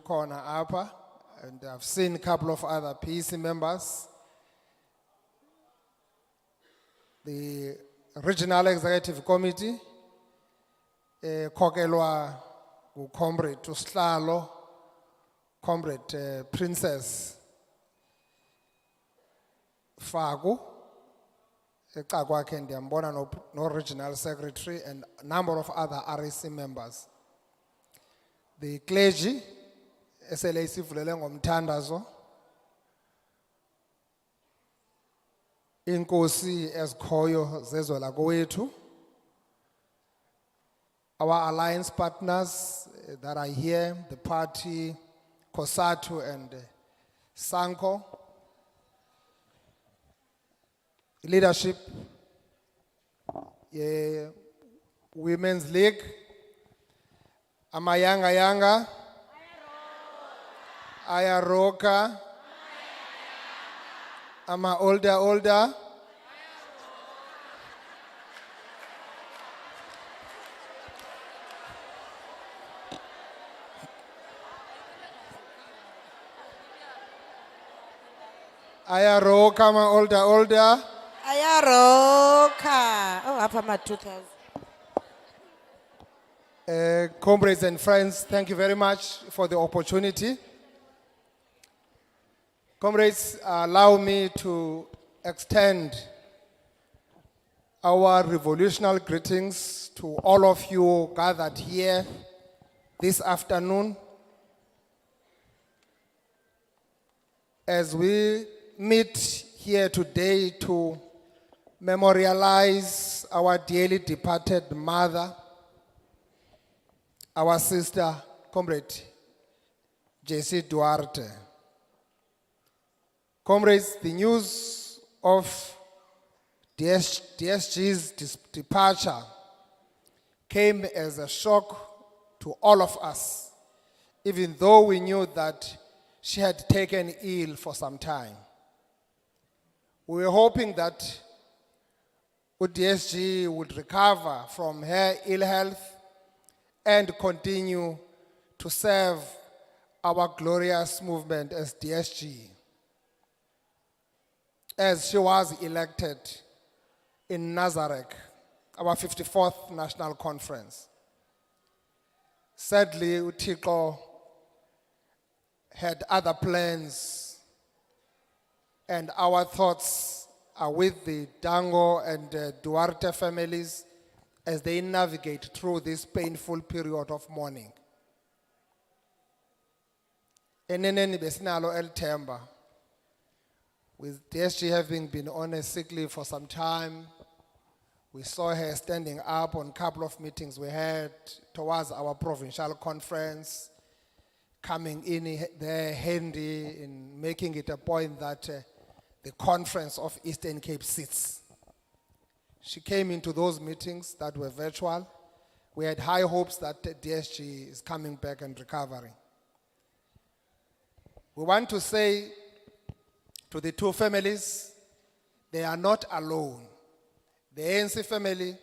corner upper, and I've seen a couple of other PC members. The Regional Executive Committee, Kokelwa, Comrade Tuslalo, Comrade Princess Fagu, Ekagwa Kendiambona, no Regional Secretary, and a number of other REC members. The clergy, SLAC Fuleleng Omtandazo, Inkosi Eskoyo Zezo Lagoetu, our alliance partners that are here, the party, COSATU and SANCO, leadership, Women's League, Amayanga Yanga, Ayaroka, Ama older. Ayaroka, ama older. Ayaroka. Oh, up my 2000. Comrades and friends, thank you very much for the opportunity. Comrades, allow me to extend our revolutionary greetings to all of you gathered here this afternoon as we meet here today to memorialize our dearly departed mother, our sister, Comrade Jessie Duarte. Comrades, the news of DSG's departure came as a shock to all of us, even though we knew that she had taken ill for some time. We were hoping that DSG would recover from her ill health and continue to serve our glorious movement as DSG, as she was elected in Nazareth, our 54th National Conference. Sadly, Utiko had other plans, and our thoughts are with the Dango and Duarte families as they navigate through this painful period of mourning. Eneneni besinalo el Themba, with DSG having been on a sick leave for some time, we saw her standing up on a couple of meetings we had towards our provincial conference, coming in there handy in making it a point that the conference of Eastern Cape sits. She came into those meetings that were virtual. We had high hopes that DSG is coming back and recovering. We want to say to the two families, they are not alone. The ANC family,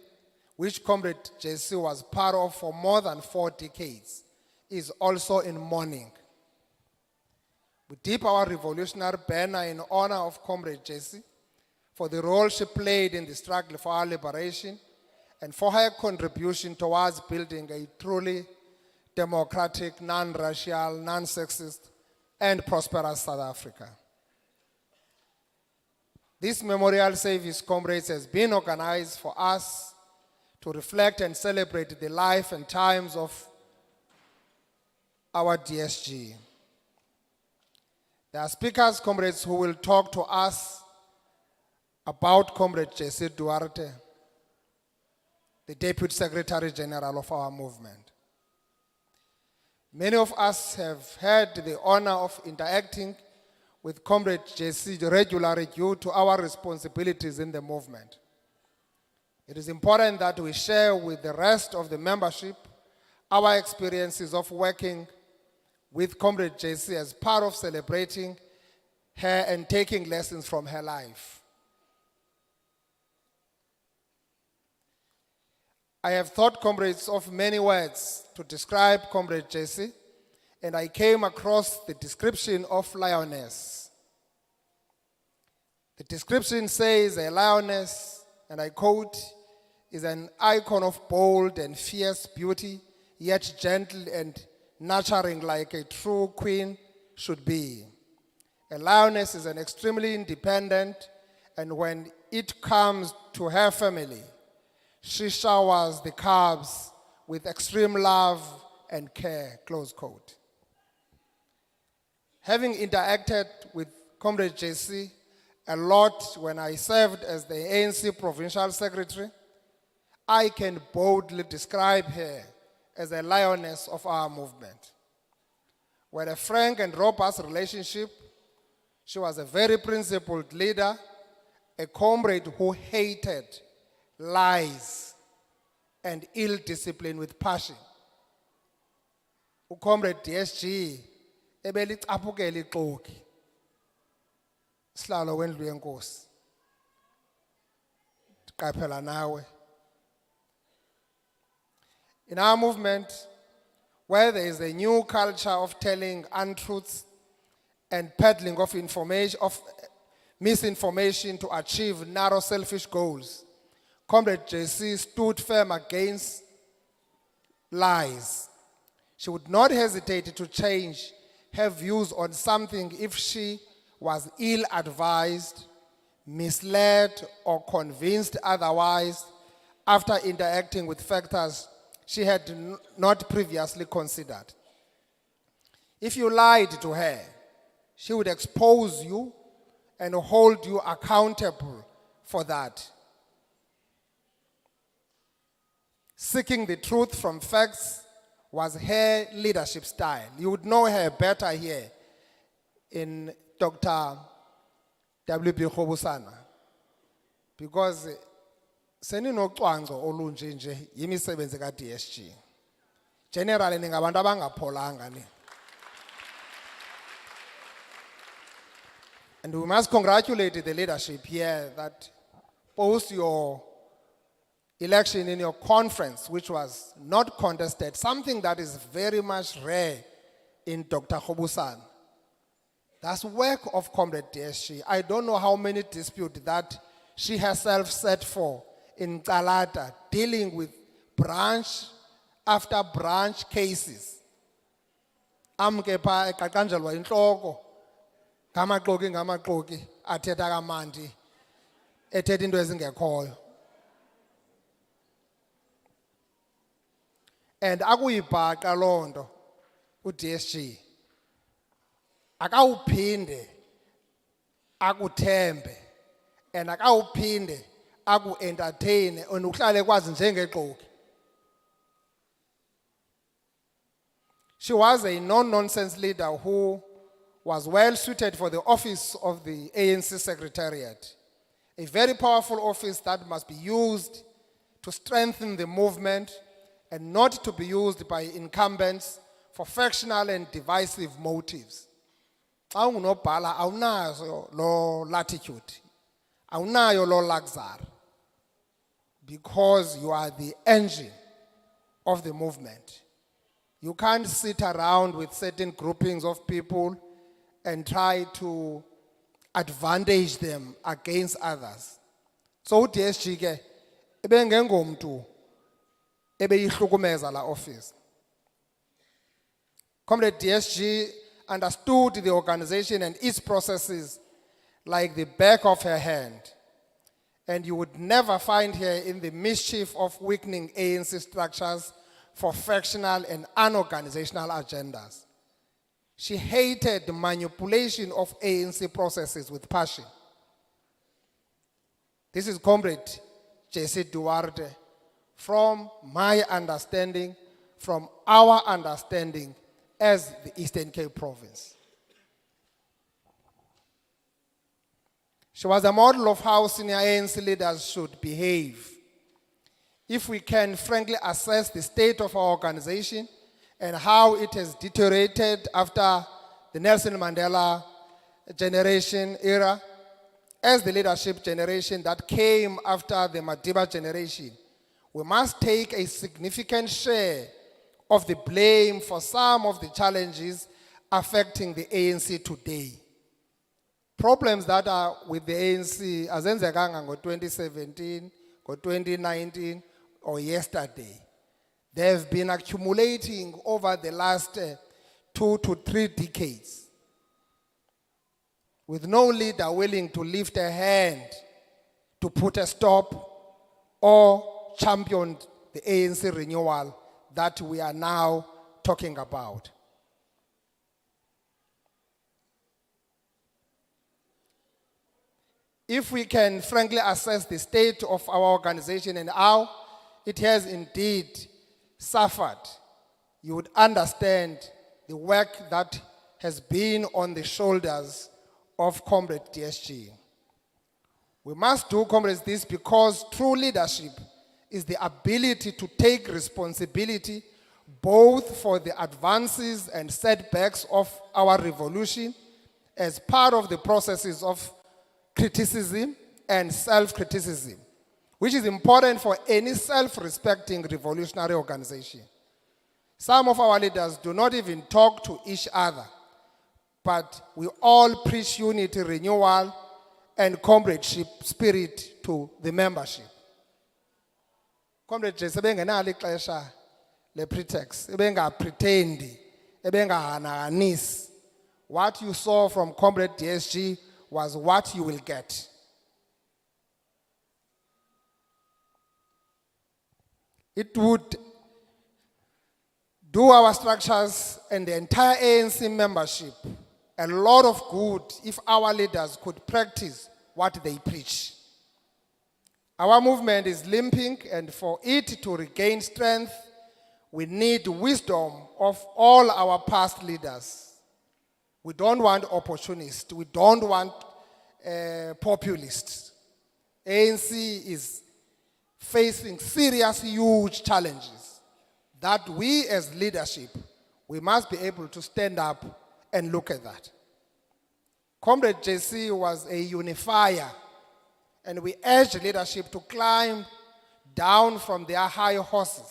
which Comrade Jessie was part of for more than 4 decades, is also in mourning. We dip our revolutionary banner in honor of Comrade Jessie for the role she played in the struggle for our liberation and for her contribution towards building a truly democratic, non-racial, non-sexist, and prosperous South Africa. This memorial service, comrades, has been organized for us to reflect and celebrate the life and times of our DSG. There are speakers, comrades, who will talk to us about Comrade Jessie Duarte, the Deputy Secretary General of our movement. Many of us have had the honor of interacting with Comrade Jessie regularly due to our responsibilities in the movement. It is important that we share with the rest of the membership our experiences of working with Comrade Jessie as part of celebrating her and taking lessons from her life. I have thought, comrades, of many words to describe Comrade Jessie and I came across the description of lioness. The description says a lioness, and I quote, is an icon of bold and fierce beauty, yet gentle and nurturing like a true queen should be. A lioness is an extremely independent, and when it comes to her family, she showers the cubs with extreme love and care, close quote. Having interacted with Comrade Jessie a lot when I served as the ANC Provincial Secretary, I can boldly describe her as a lioness of our movement. With a frank and robust relationship, she was a very principled leader, a comrade who hated lies and ill discipline with passion. Comrade DSG, ebelicaphukela ixoki. Sihlalo wendlu yenkosi. Qaphela nawe. In our movement, where there is a new culture of telling untruths and peddling of information, of misinformation to achieve narrow, selfish goals, Comrade Jessie stood firm against lies. She would not hesitate to change her views on something if she was ill-advised, misled, or convinced otherwise after interacting with factors she had not previously considered. If you lied to her, she would expose you and hold you accountable for that. Seeking the truth from facts was her leadership style. You would know her better here in Dr. W.B. Khobusana, because seninocwangco olunje nje yimisebenzi ka-DSG. Generally ningabantu abangapholanga ni. And we must congratulate the leadership here that post your election in your conference, which was not contested, something that is very much rare in Dr. Khobusana. That's work of Comrade DSG. I don't know how many disputes that she herself set for in Kalata, dealing with branch after branch cases. Amkepa ekakanjelwa inhloko ngamaxoki athetha kamandi ethetha into ezingekhoyo. And akuyibhaqa lonto uDSG akawuphinde akuthembe and akawuphinde aku-entertain and uhlale kwazi njengexoki. She was a no-nonsense leader who was well suited for the office of the ANC Secretariat, a very powerful office that must be used to strengthen the movement and not to be used by incumbents for factional and divisive motives. Xa ungunobhala awunayo lo latitude, awunayo lo luxury, because you are the engine of the movement. You can't sit around with certain groupings of people and try to advantage them against others. So uDSG ke ebengengomntu ebeyihlukumeza la office. Comrade DSG understood the organization and its processes like the back of her hand, and you would never find her in the mischief of weakening ANC structures for factional and unorganizational agendas. She hated the manipulation of ANC processes with passion. This is Comrade Jessie Duarte, from my understanding, from our understanding as the Eastern Cape Province. She was a model of how senior ANC leaders should behave. If we can frankly assess the state of our organization and how it has deteriorated after the Nelson Mandela generation era, as the leadership generation that came after the Madiba generation, we must take a significant share of the blame for some of the challenges affecting the ANC today. Problems that are with the ANC azenzekanga ngo-2017, ngo-2019, or yesterday. They have been accumulating over the last 2 to 3 decades, with no leader willing to lift a hand to put a stop or champion the ANC renewal that we are now talking about. If we can frankly assess the state of our organization and how it has indeed suffered, you would understand the work that has been on the shoulders of Comrade DSG. We must do, comrades, this because true leadership is the ability to take responsibility both for the advances and setbacks of our revolution as part of the processes of criticism and self-criticism, which is important for any self-respecting revolutionary organization. Some of our leaders do not even talk to each other, but we all preach unity, renewal, and comradeship spirit to the membership. Comrade Jessie bengenalo ixesha le pretext, ebengapretendi, ebengahanahanisi. What you saw from Comrade DSG was what you will get. It would do our structures and the entire ANC membership a lot of good if our leaders could practice what they preach. Our movement is limping, and for it to regain strength, we need wisdom of all our past leaders. We don't want opportunists. We don't want populists. ANC is facing serious, huge challenges that we as leadership, we must be able to stand up and look at that. Comrade Jessie was a unifier, and we urge leadership to climb down from their high horses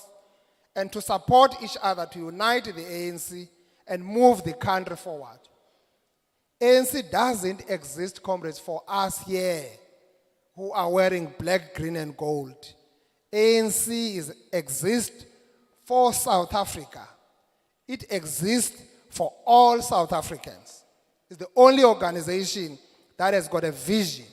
and to support each other to unite the ANC and move the country forward. ANC doesn't exist, comrades, for us here who are wearing black, green, and gold. ANC exists for South Africa. It exists for all South Africans. It's the only organization that has got a vision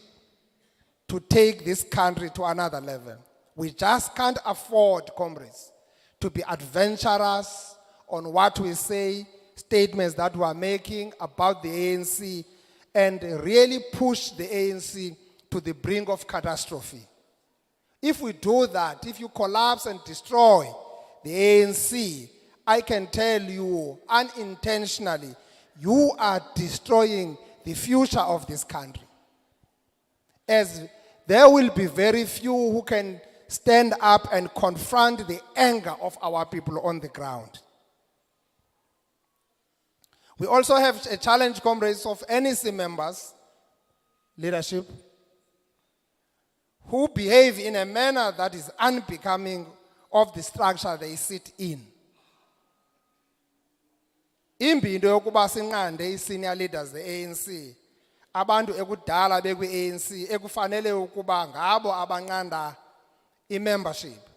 to take this country to another level. We just can't afford, comrades, to be adventurous on what we say, statements that we are making about the ANC, and really push the ANC to the brink of catastrophe. If we do that, if you collapse and destroy the ANC, I can tell you unintentionally, you are destroying the future of this country. As there will be very few who can stand up and confront the anger of our people on the ground. We also have a challenge, comrades, of NEC members, leadership, who behave in a manner that is unbecoming of the structure they sit in. Imbi into yokuba sinqande i-senior leaders the-ANC, abantu ekudala bekwi-ANC ekufanele ukuba ngabo abanqanda i-membership.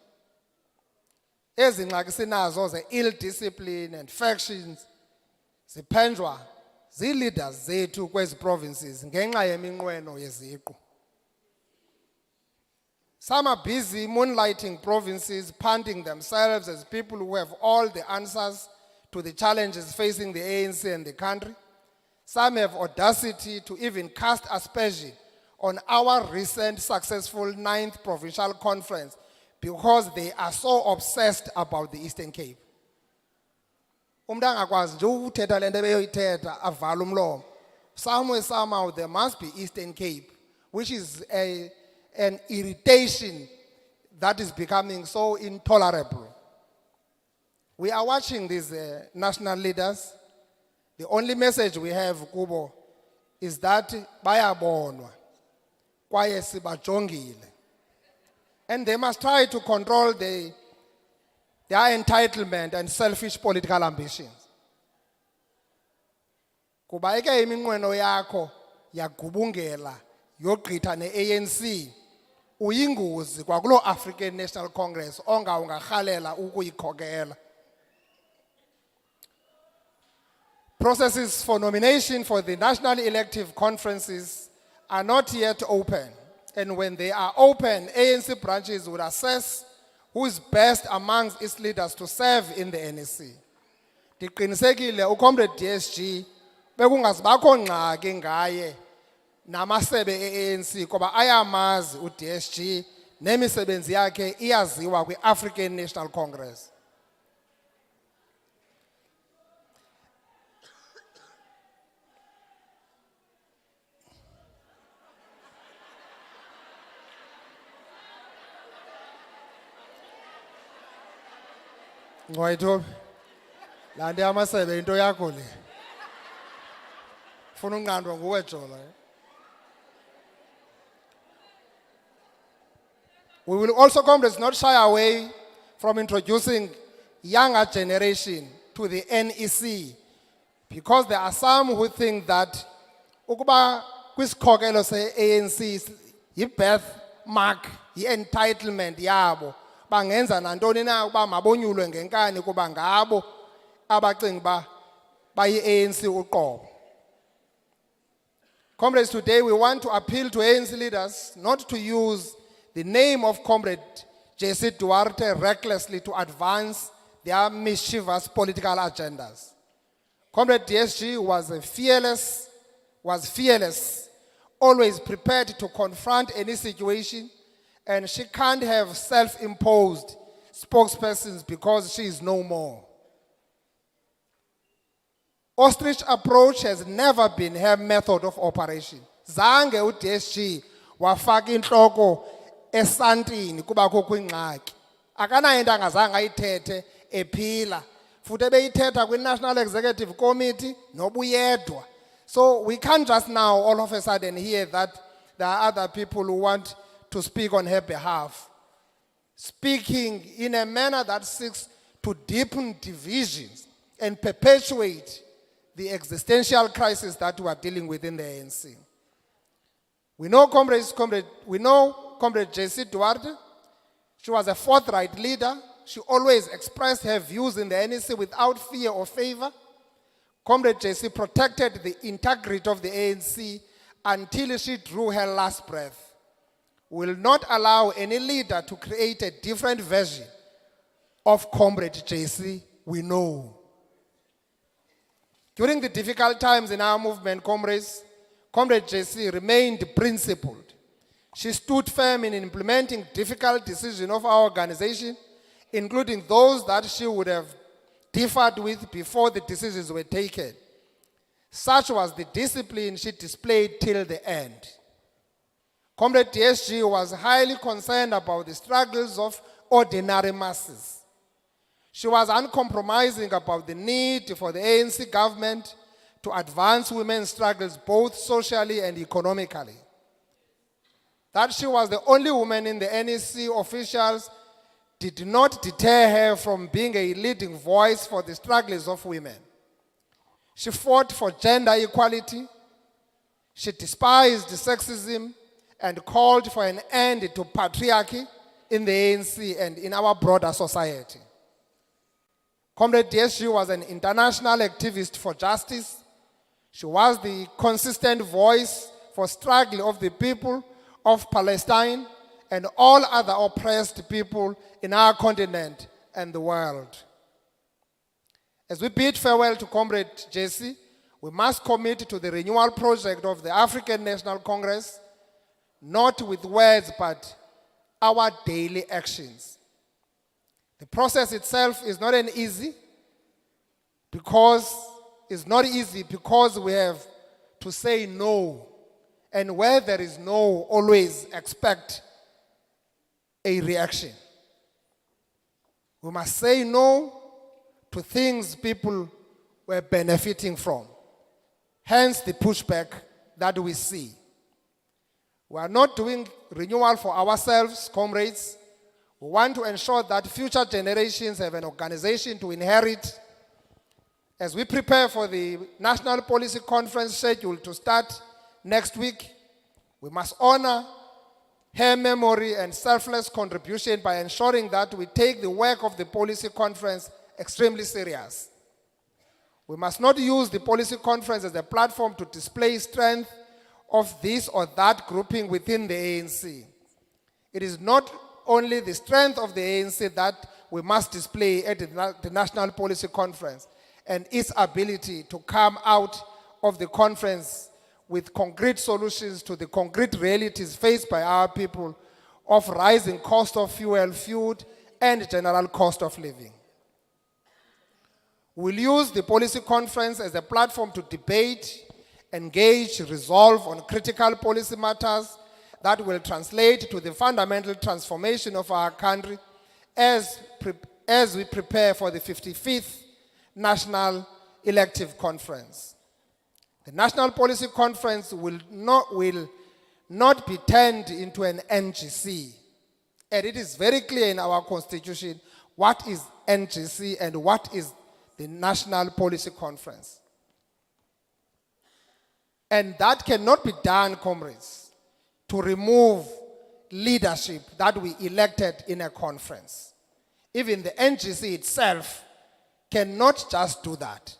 Ezi ngxaki sinazo ze-ill discipline and factions ziphenjwa zii-leaders zethu kwezi provinces ngenxa yeminqweno yeziqu. Some are busy moonlighting provinces, punting themselves as people who have all the answers to the challenges facing the ANC and the country. Some have audacity to even cast aspersion on our recent successful 9th Provincial Conference because they are so obsessed about the Eastern Cape. Umuntu angakwazi nje ukuthetha lento beyoyithetha avala umlomo. Somehow there must be Eastern Cape, which is an irritation that is becoming so intolerable. We are watching these national leaders. The only message we have kubo is that bayabonwa kwaye sibajongile, and they must try to control the their entitlement and selfish political ambitions. Kuba eke iminqweno yakho yagubungela yogqitha ne-ANC uyingozi kwakulo African National Congress ungarhalela ukuyikhokela. Processes for nomination for the national elective conferences are not yet open, and when they are open, ANC branches would assess who is best amongst its leaders to serve in the NEC. Ndiqinisekile uComrade DSG bekungazibakho ngxaki ngaye namasebe e-ANC kuba ayamazi uDSG nemisebenzi yakhe iyaziwa kwi-African National Congress. Ngoyithobi la nto yamasebe into yakho le funa unqandwa nguwe Jola. We will also, comrades, not shy away from introducing younger generation to the NEC, because there are some who think that ukuba kwisikhokelo se-ANC yi-birthmark, yi-entitlement yabo, bangenza nantoni na ukuba mabonyulwe ngenkani kuba ngabo abacinga ba bayi-ANC uqobo. Comrades, today we want to appeal to ANC leaders not to use the name of Comrade Jessie Duarte recklessly to advance their mischievous political agendas. Comrade DSG was fearless, always prepared to confront any situation, and she can't have self-imposed spokespersons because she is no more. Ostrich approach has never been her method of operation. Zange uDSG wafaka inhloko esantini kuba kukho ingxaki. Akanayo into angazange ayithethe ephila. Futhi ebeyithetha kwi-National Executive Committee nobuyedwa. So we can't just now all of a sudden hear that there are other people who want to speak on her behalf, speaking in a manner that seeks to deepen divisions and perpetuate the existential crisis that we are dealing with in the ANC. We know Comrade Jessie Duarte. She was a forthright leader. She always expressed her views in the NEC without fear or favor. Comrade Jessie protected the integrity of the ANC until she drew her last breath. We will not allow any leader to create a different version of Comrade Jessie we know. During the difficult times in our movement, comrades, Comrade Jessie remained principled. She stood firm in implementing difficult decisions of our organization, including those that she would have differed with before the decisions were taken. Such was the discipline she displayed till the end. Comrade DSG was highly concerned about the struggles of ordinary masses. She was uncompromising about the need for the ANC government to advance women's struggles both socially and economically. That she was the only woman in the NEC officials did not deter her from being a leading voice for the struggles of women. She fought for gender equality. She despised sexism and called for an end to patriarchy in the ANC and in our broader society. Comrade DSG was an international activist for justice. She was the consistent voice for struggle of the people of Palestine and all other oppressed people in our continent and the world. As we bid farewell to Comrade Jessie, we must commit to the renewal project of the African National Congress, not with words, but our daily actions. The process itself is not easy because we have to say no. And where there is no, always expect a reaction. We must say no to things people were benefiting from. Hence the pushback that we see. We are not doing renewal for ourselves, comrades. We want to ensure that future generations have an organization to inherit. As we prepare for the National Policy Conference scheduled to start next week, we must honor her memory and selfless contribution by ensuring that we take the work of the policy conference extremely serious. We must not use the policy conference as a platform to display strength of this or that grouping within the ANC. It is not only the strength of the ANC that we must display at the National Policy Conference and its ability to come out of the conference with concrete solutions to the concrete realities faced by our people of rising cost of fuel, food, and general cost of living. We'll use the policy conference as a platform to debate, engage, resolve on critical policy matters that will translate to the fundamental transformation of our country as we prepare for the 55th National Elective Conference. The National Policy Conference will not be turned into an NGC. And it is very clear in our constitution what is NGC and what is the National Policy Conference. And that cannot be done, comrades, to remove leadership that we elected in a conference. Even the NGC itself cannot just do that.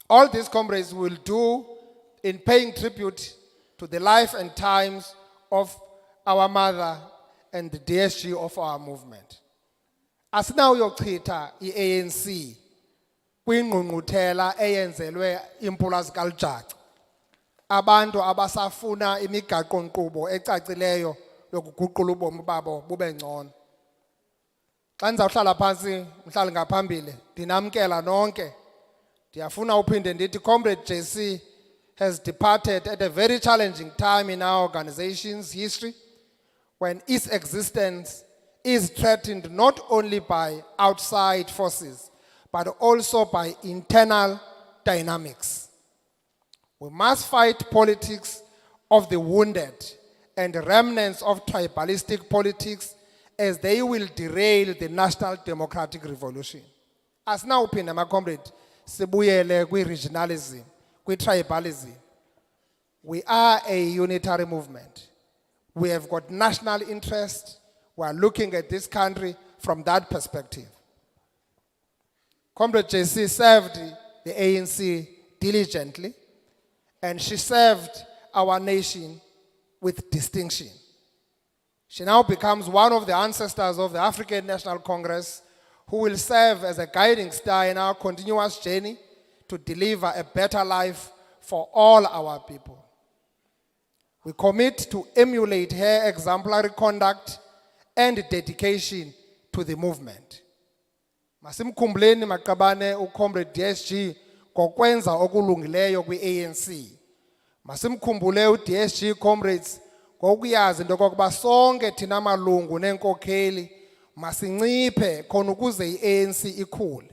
All these comrades will do in paying tribute to the life and times of our mother and the DSG of our movement. Asinayochitha iANC kwingqungquthela eyenzelwe impula zikaLjaca. Abantu abasafuna imigaqo-nkqubo ecacileyo yokuguqula ubomi babo bube ngcono. Xa ndizawuhlala phantsi mhlali ngaphambili ndinamkela nonke. Ndiyafuna uphinde ndithi Comrade Jessie has departed at a very challenging time in our organization's history when its existence is threatened not only by outside forces but also by internal dynamics. We must fight politics of the wounded and remnants of tribalistic politics as they will derail the national democratic revolution. As now, my comrade, sibuyele kwi-regionalism, kwi-tribalism. We are a unitary movement. We have got national interest. We are looking at this country from that perspective. Comrade Jessie served the ANC diligently, and she served our nation with distinction. She now becomes one of the ancestors of the African National Congress who will serve as a guiding star in our continuous journey to deliver a better life for all our people. We commit to emulate her exemplary conduct and dedication to the movement. Masimkhumbuleni maqabane uComrade DSG ngokwenza okulungileyo kwi-ANC. Masimkhumbule uDSG comrades ngokuyazi into okokuba sonke thina malungu nenkokheli masinciphe khona ukuze i-ANC ikhule.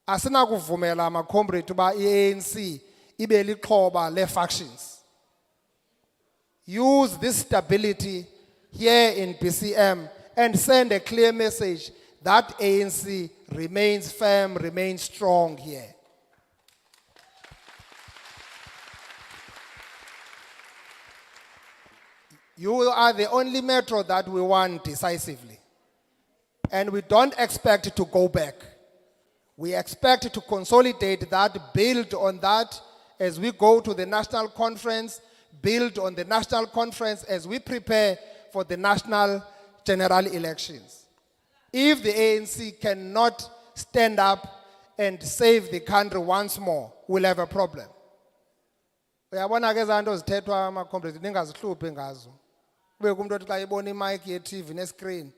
Asinakuvumela ama-comrade uba i-ANC ibe lixhoba le-factions. Use this stability here in BCM and send a clear message that ANC remains firm, remains strong here. You are the only metro that we won decisively. And we don't expect to go back. We expect to consolidate that, build on that as we go to the national conference, build on the national conference as we prepare for the national general elections. If the ANC cannot stand up and save the country once more, we'll have a problem. Uyabona ke zanto zithethwa ama-comrades ningazihluphi ngazo. Kube kumuntu othi xa ibona imic ye-TV ne-screen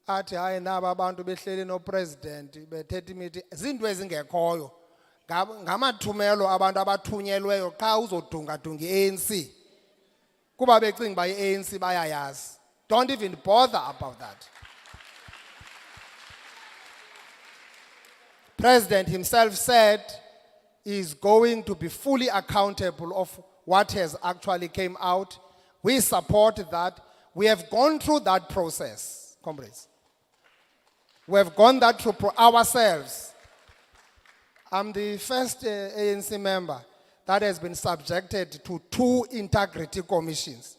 athi hayi naba abantu behleli no-president bethetha imithi zinto ezingekhoyo ngamathumelo abantu abathunyelweyo xa uzodunga-dunga i-ANC kuba becinga uba i-ANC bayayazi. Don't even bother about that. President himself said is going to be fully accountable of what has actually came out. We support that. We have gone through that process, comrades. We have gone that through ourselves. I'm the first ANC member that has been subjected to 2 integrity commissions.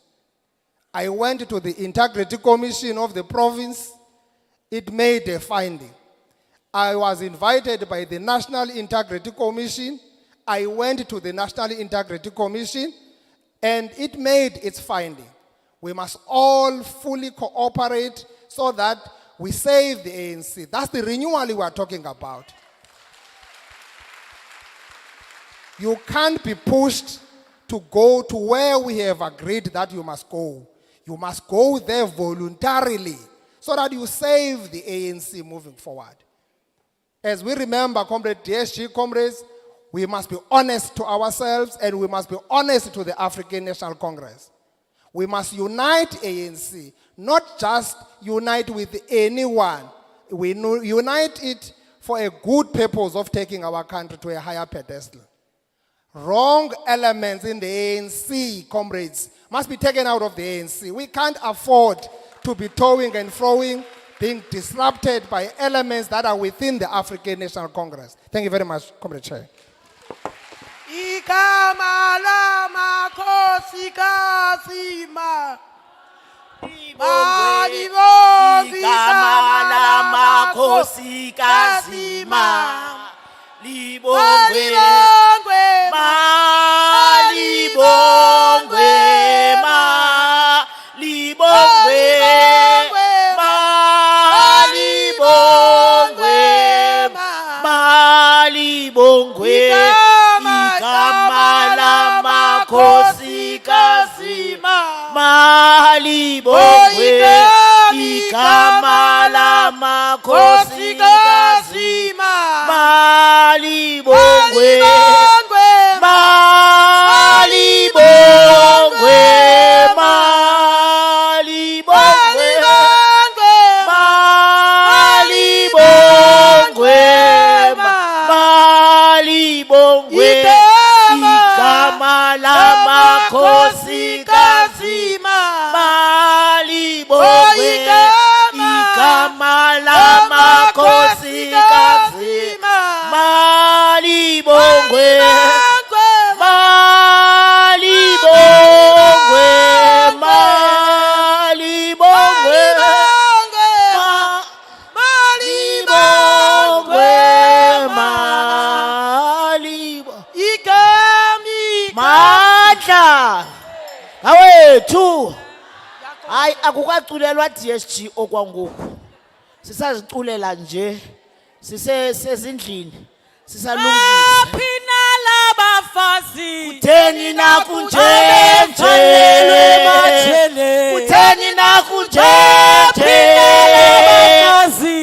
I went to the integrity commission of the province. It made a finding. I was invited by the National Integrity Commission. I went to the National Integrity Commission, and it made its finding. We must all fully cooperate so that we save the ANC. That's the renewal we are talking about. You can't be pushed to go to where we have agreed that you must go. You must go there voluntarily so that you save the ANC moving forward. As we remember, Comrade DSG, comrades, we must be honest to ourselves and we must be honest to the African National Congress. We must unite ANC, not just unite with anyone. We unite it for a good purpose of taking our country to a higher pedestal. Wrong elements in the ANC, comrades, must be taken out of the ANC. We can't afford to be towing and froing, being disrupted by elements that are within the African National Congress. Thank you very much, Comrade Chair. Igama lama khosi kasima. Igama lama khosi kasima. Libongwe, ma, libongwe, ma, libongwe, ma, libongwe, ma, libongwe. Igama lama khosi kasima, ma, libongwe. Igama lama khosi kasima, ma, libongwe, ma, libongwe, ma, libongwe, ma, libongwe, ma, libongwe. Igama lama khosi kasima, ma, libongwe. Igama lama khosi kasima, ma, libongwe, ma, libongwe, ma, libongwe, ma, libongwe, ma, libongwe. Matla awethu hayi akukaculelwa DSG okwangoku sisaziculela nje sisezindlini sisalungisa phina labafazi utheni na kunjenje utheni na kunjenje utheni na kunjenje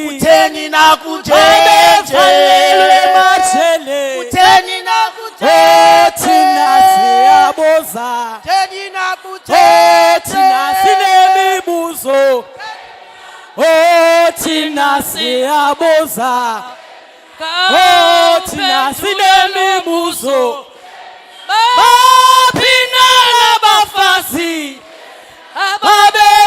utheni na kunjenje thina siyaboza thina sinemibuzo thina siyaboza thina sinemibuzo baphina labafazi ababe